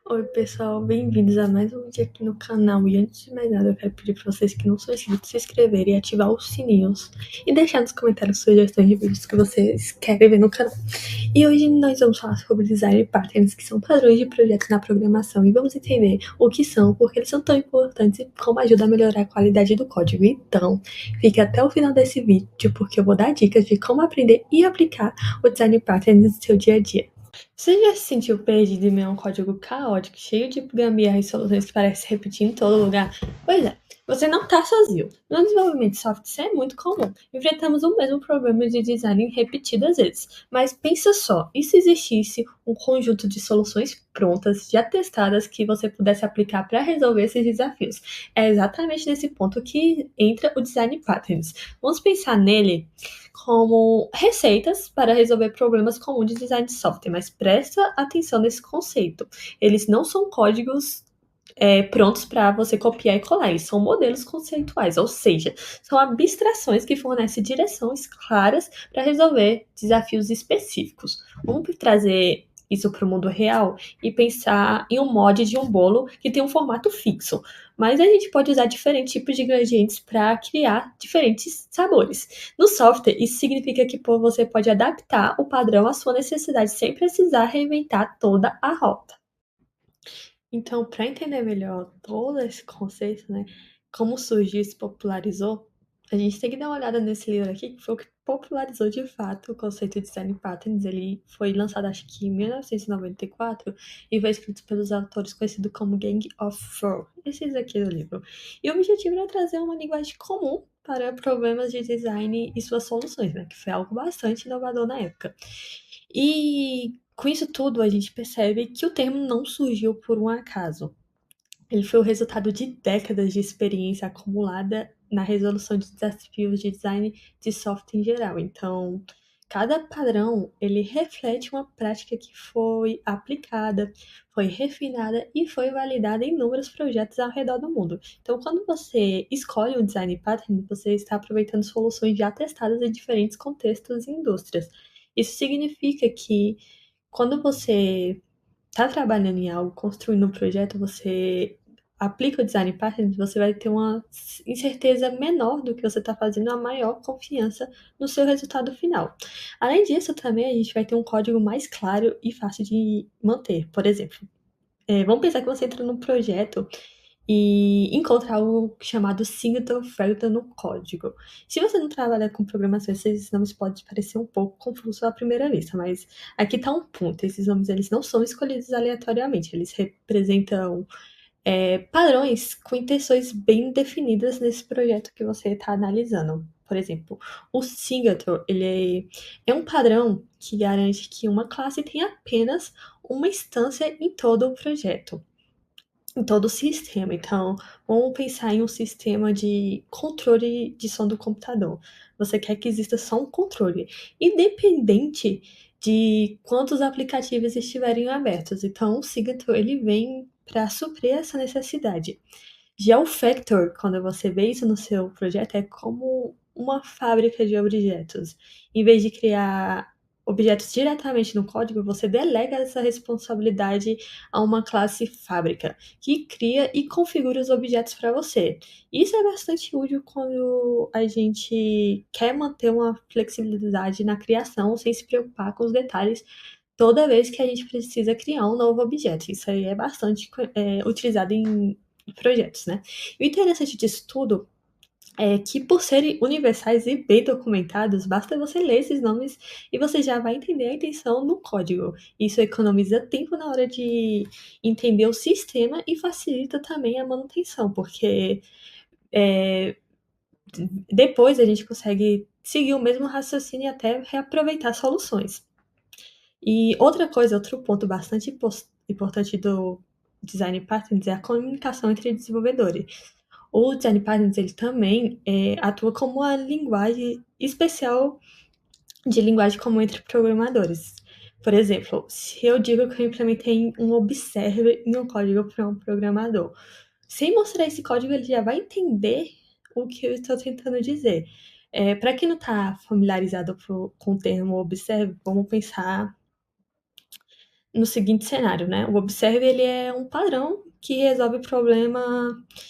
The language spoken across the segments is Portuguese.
Oi, pessoal, bem-vindos a mais um vídeo aqui no canal. E antes de mais nada, eu quero pedir para vocês que não são inscritos se inscreverem e ativar os sininhos e deixar nos comentários sugestões de vídeos que vocês querem ver no canal. E hoje nós vamos falar sobre design patterns, que são padrões de projetos na programação, e vamos entender o que são, por que eles são tão importantes e como ajuda a melhorar a qualidade do código. Então, fique até o final desse vídeo, porque eu vou dar dicas de como aprender e aplicar o design patterns no seu dia a dia. Você já se sentiu perdido em meio a um código caótico, cheio de gambiarra e soluções que parecem repetir em todo lugar? Pois é, você não está sozinho. No desenvolvimento de software isso é muito comum. Enfrentamos o mesmo problema de design repetidas vezes. Mas pensa só, e se existisse um conjunto de soluções prontas, já testadas, que você pudesse aplicar para resolver esses desafios? É exatamente nesse ponto que entra o Design Patterns. Vamos pensar nele como receitas para resolver problemas comuns de design de software, mas presta atenção nesse conceito. Eles não são códigos prontos para você copiar e colar, eles são modelos conceituais, ou seja, são abstrações que fornecem direções claras para resolver desafios específicos. Vamos trazer isso para o mundo real e pensar em um mod de um bolo que tem um formato fixo. Mas a gente pode usar diferentes tipos de ingredientes para criar diferentes sabores. No software, isso significa que você pode adaptar o padrão à sua necessidade sem precisar reinventar toda a rota. Então, para entender melhor todo esse conceito, né, como surgiu e se popularizou, a gente tem que dar uma olhada nesse livro aqui, que foi o que popularizou de fato o conceito de design patterns. Ele foi lançado, acho que em 1994, e quatro, e foi escrito pelos autores conhecidos como Gang of Four. Esses aqui do livro. E o objetivo era trazer uma linguagem comum para problemas de design e suas soluções, né, que foi algo bastante inovador na época. E com isso tudo, a gente percebe que o termo não surgiu por um acaso. Ele foi o resultado de décadas de experiência acumulada na resolução de desafios de design de software em geral. Então, cada padrão, ele reflete uma prática que foi aplicada, foi refinada e foi validada em inúmeros projetos ao redor do mundo. Então, quando você escolhe um design pattern, você está aproveitando soluções já testadas em diferentes contextos e indústrias. Isso significa que quando você está trabalhando em algo, construindo um projeto, você aplica o design pattern, você vai ter uma incerteza menor do que você está fazendo, a maior confiança no seu resultado final. Além disso, também a gente vai ter um código mais claro e fácil de manter. Por exemplo, vamos pensar que você entra num projeto e encontra algo chamado singleton fragment no código. Se você não trabalha com programação, esses nomes podem parecer um pouco confusos à primeira vista, mas aqui está um ponto: esses nomes eles não são escolhidos aleatoriamente, eles representam padrões com intenções bem definidas nesse projeto que você está analisando. Por exemplo, o singleton ele é um padrão que garante que uma classe tem apenas uma instância em todo o projeto, em todo o sistema. Então, vamos pensar em um sistema de controle de som do computador. Você quer que exista só um controle, independente de quantos aplicativos estiverem abertos. Então, o Sigator ele vem para suprir essa necessidade. Já o Factor, quando você vê isso no seu projeto, é como uma fábrica de objetos. Em vez de criar objetos diretamente no código, você delega essa responsabilidade a uma classe fábrica, que cria e configura os objetos para você. Isso é bastante útil quando a gente quer manter uma flexibilidade na criação, sem se preocupar com os detalhes toda vez que a gente precisa criar um novo objeto. Isso aí é bastante utilizado em projetos, né? E o interessante disso tudo é que, por serem universais e bem documentados, basta você ler esses nomes e você já vai entender a intenção no código. Isso economiza tempo na hora de entender o sistema e facilita também a manutenção, porque é, depois a gente consegue seguir o mesmo raciocínio e até reaproveitar soluções. E outra coisa, outro ponto bastante importante do design patterns é a comunicação entre desenvolvedores. O design patterns ele também atua como uma linguagem especial de linguagem comum entre programadores. Por exemplo, se eu digo que eu implementei um observer em um código para um programador, sem mostrar esse código, ele já vai entender o que eu estou tentando dizer. Para quem não está familiarizado com o termo observer, vamos pensar no seguinte cenário, né? O Observe ele é um padrão que resolve o problema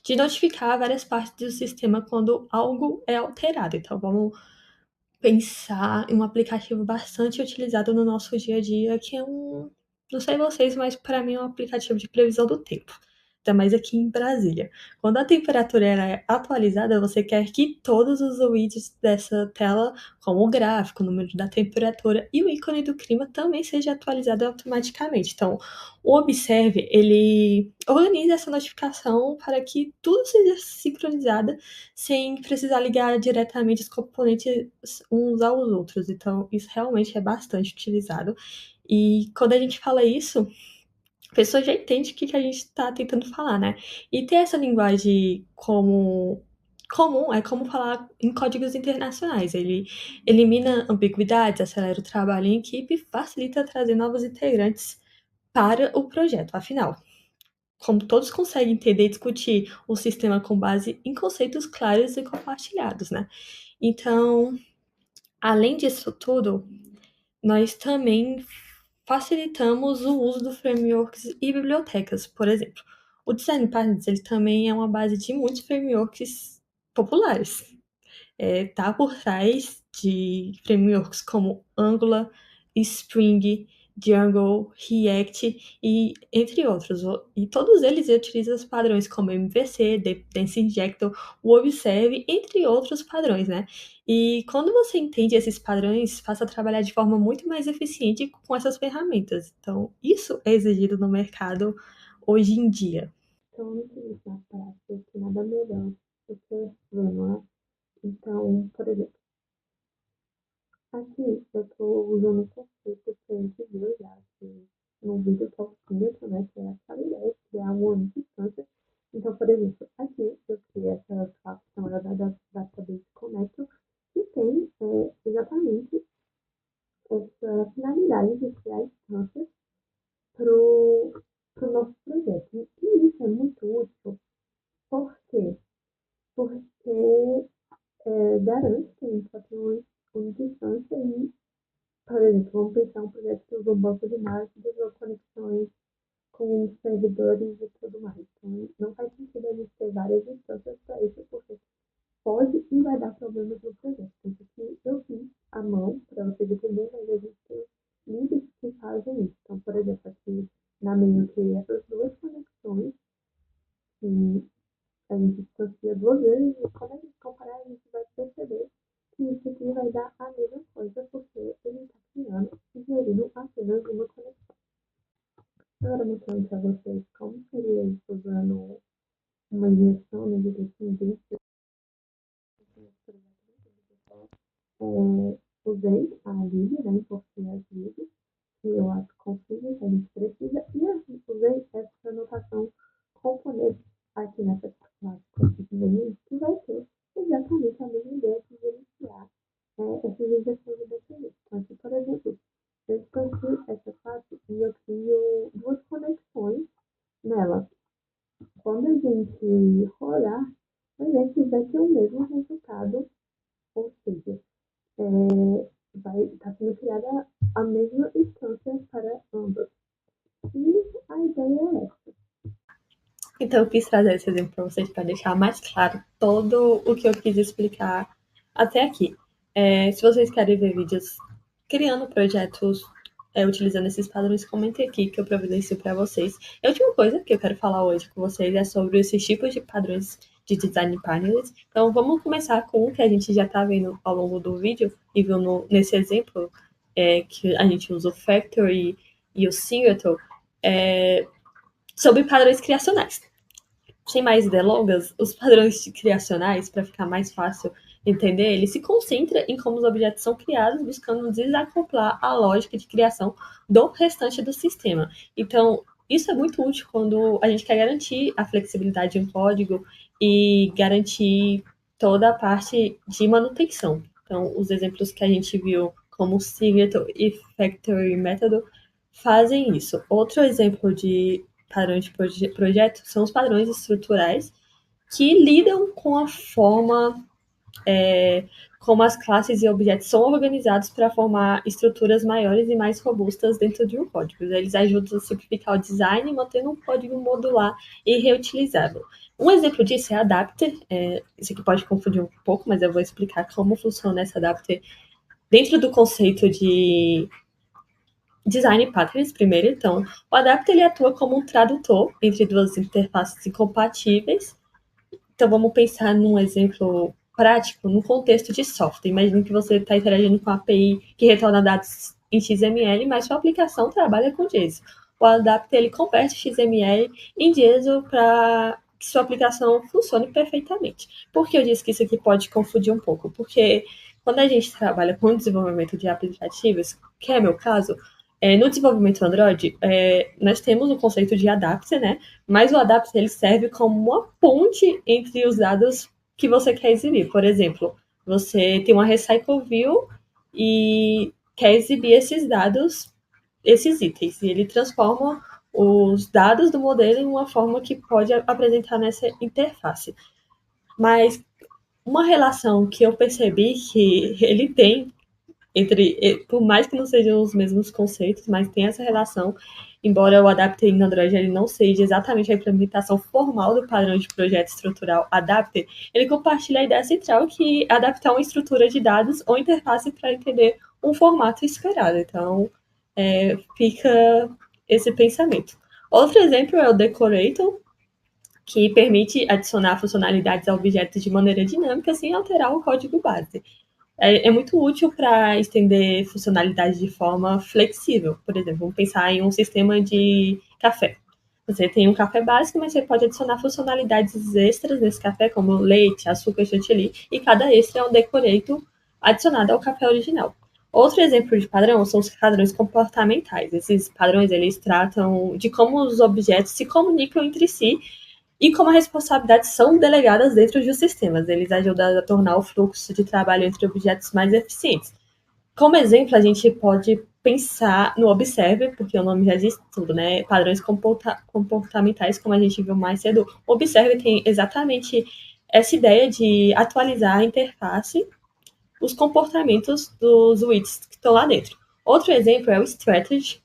de notificar várias partes do sistema quando algo é alterado. Então, vamos pensar em um aplicativo bastante utilizado no nosso dia a dia, que é não sei vocês, mas para mim é um aplicativo de previsão do tempo. Ainda mais aqui em Brasília. Quando a temperatura ela é atualizada, você quer que todos os widgets dessa tela, como o gráfico, o número da temperatura e o ícone do clima, também seja atualizado automaticamente. Então, o Observe, ele organiza essa notificação para que tudo seja sincronizado sem precisar ligar diretamente os componentes uns aos outros. Então, isso realmente é bastante utilizado. E quando a gente fala isso, a pessoa já entende o que a gente está tentando falar, né? E ter essa linguagem como comum é como falar em códigos internacionais. Ele elimina ambiguidades, acelera o trabalho em equipe e facilita trazer novos integrantes para o projeto. Afinal, como todos conseguem entender e discutir o sistema com base em conceitos claros e compartilhados, né? Então, além disso tudo, nós também facilitamos o uso de frameworks e bibliotecas, por exemplo. O Design Partners ele também é uma base de muitos frameworks populares. Tá por trás de frameworks como Angular, Spring, Django, React e entre outros. E todos eles utilizam os padrões como MVC, Dance Injector, o Observe, entre outros padrões, né? E quando você entende esses padrões, passa a trabalhar de forma muito mais eficiente com essas ferramentas. Então, isso é exigido no mercado hoje em dia. Então, não tem na prática que nada melhor do que não é? Então, por exemplo, aqui eu estou usando um conceito que a gente viu já que no vídeo que eu fiz, né, que é aquela ideia de criar uma única instância. Então, por exemplo, aqui eu criei essa classe chamada Database Connector, que tem exatamente essa finalidade de criar instâncias para o nosso projeto. E isso é muito útil, por quê? Porque garante que a gente só tem uma única instância e, por exemplo, vamos pensar um projeto que usa um banco de dados, usou conexões com servidores e tudo mais. Então, não faz sentido a gente ter várias instâncias para isso, porque pode e vai dar problemas no projeto. Tanto que eu fiz à mão, para vocês entenderem, mas a gente tem links que fazem isso. Então, por exemplo, aqui na menu eu criei essas duas conexões que a gente distancia duas vezes e quando a gente comparar, a gente vai perceber que isso aqui vai dar a mesma coisa, porque ele está criando e gerindo apenas uma conexão. Agora, mostrando para vocês como seria isso usando uma injeção né, de dependência, usei a lib, né, importei as libs, que eu acho confio que a gente precisa, e assim, usei essa anotação componente aqui nessa classe que vai ter exatamente a mesma ideia de gerenciar essas injeções de dependência. Então, aqui, por exemplo, eu expandi essa classe e eu crio duas conexões nela. Quando a gente rodar, a gente vai ter o mesmo resultado, ou seja, vai estar sendo criada a mesma instância para ambas. E a ideia é essa. Então, eu quis trazer esse exemplo para vocês para deixar mais claro todo o que eu quis explicar até aqui. Se vocês querem ver vídeos criando projetos utilizando esses padrões, comentem aqui que eu providencio para vocês. E a última coisa que eu quero falar hoje com vocês é sobre esses tipos de padrões de design patterns. Então, vamos começar com um que a gente já está vendo ao longo do vídeo e viu nesse exemplo, que a gente usa o Factory e o Singleton, sobre padrões criacionais. Sem mais delongas, os padrões criacionais, para ficar mais fácil entender, ele se concentra em como os objetos são criados, buscando desacoplar a lógica de criação do restante do sistema. Então, isso é muito útil quando a gente quer garantir a flexibilidade em código e garantir toda a parte de manutenção. Então, os exemplos que a gente viu, como Singleton e Factory Method, fazem isso. Outro exemplo de padrões de projeto são os padrões estruturais que lidam com a forma como as classes e objetos são organizados para formar estruturas maiores e mais robustas dentro de um código. Eles ajudam a simplificar o design, mantendo um código modular e reutilizável. Um exemplo disso é Adapter. Isso aqui pode confundir um pouco, mas eu vou explicar como funciona essa Adapter dentro do conceito de design patterns primeiro. Então, o Adapter ele atua como um tradutor entre duas interfaces incompatíveis. Então, vamos pensar num exemplo prático, no contexto de software. Imagine que você está interagindo com a API que retorna dados em XML, mas sua aplicação trabalha com JSON. O Adapter ele converte XML em JSON para que sua aplicação funcione perfeitamente. Por que eu disse que isso aqui pode confundir um pouco? Porque quando a gente trabalha com desenvolvimento de aplicativos, que é meu caso, no desenvolvimento Android, nós temos o conceito de adapter, né? Mas o adapter ele serve como uma ponte entre os dados que você quer exibir. Por exemplo, você tem uma recycle view e quer exibir esses dados, esses itens, e ele transforma os dados do modelo em uma forma que pode apresentar nessa interface. Mas uma relação que eu percebi que ele tem por mais que não sejam os mesmos conceitos, mas tem essa relação, embora o Adapter em Android ele não seja exatamente a implementação formal do padrão de projeto estrutural Adapter, ele compartilha a ideia central que adaptar uma estrutura de dados ou interface para entender um formato esperado. Então, fica esse pensamento. Outro exemplo é o Decorator, que permite adicionar funcionalidades a objetos de maneira dinâmica sem alterar o código base. É muito útil para estender funcionalidades de forma flexível. Por exemplo, vamos pensar em um sistema de café. Você tem um café básico, mas você pode adicionar funcionalidades extras nesse café, como leite, açúcar, chantilly, e cada extra é um decorator adicionado ao café original. Outro exemplo de padrão são os padrões comportamentais. Esses padrões eles tratam de como os objetos se comunicam entre si e como as responsabilidades são delegadas dentro de sistemas. Eles ajudam a tornar o fluxo de trabalho entre objetos mais eficientes. Como exemplo, a gente pode pensar no Observer, porque o nome já diz tudo, né? Padrões comportamentais, como a gente viu mais cedo. O Observer tem exatamente essa ideia de atualizar a interface, os comportamentos dos widgets que estão lá dentro. Outro exemplo é o Strategy,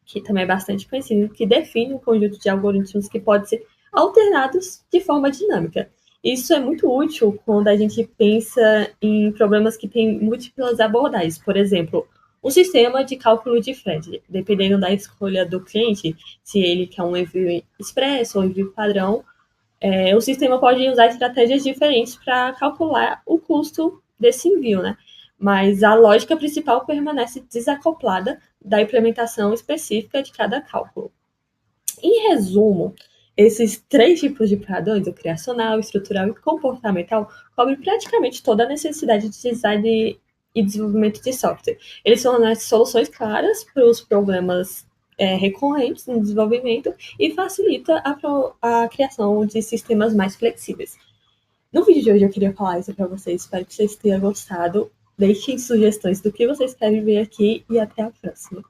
que também é bastante conhecido, que define um conjunto de algoritmos que pode ser alternados de forma dinâmica. Isso é muito útil quando a gente pensa em problemas que têm múltiplas abordagens. Por exemplo, um sistema de cálculo de frete. Dependendo da escolha do cliente, se ele quer um envio expresso ou envio padrão, o sistema pode usar estratégias diferentes para calcular o custo desse envio, né? Mas a lógica principal permanece desacoplada da implementação específica de cada cálculo. Em resumo, esses três tipos de padrões, o criacional, estrutural e comportamental, cobrem praticamente toda a necessidade de design e desenvolvimento de software. Eles fornecem soluções claras para os problemas recorrentes no desenvolvimento e facilita a criação de sistemas mais flexíveis. No vídeo de hoje eu queria falar isso para vocês, espero que vocês tenham gostado. Deixem sugestões do que vocês querem ver aqui e até a próxima.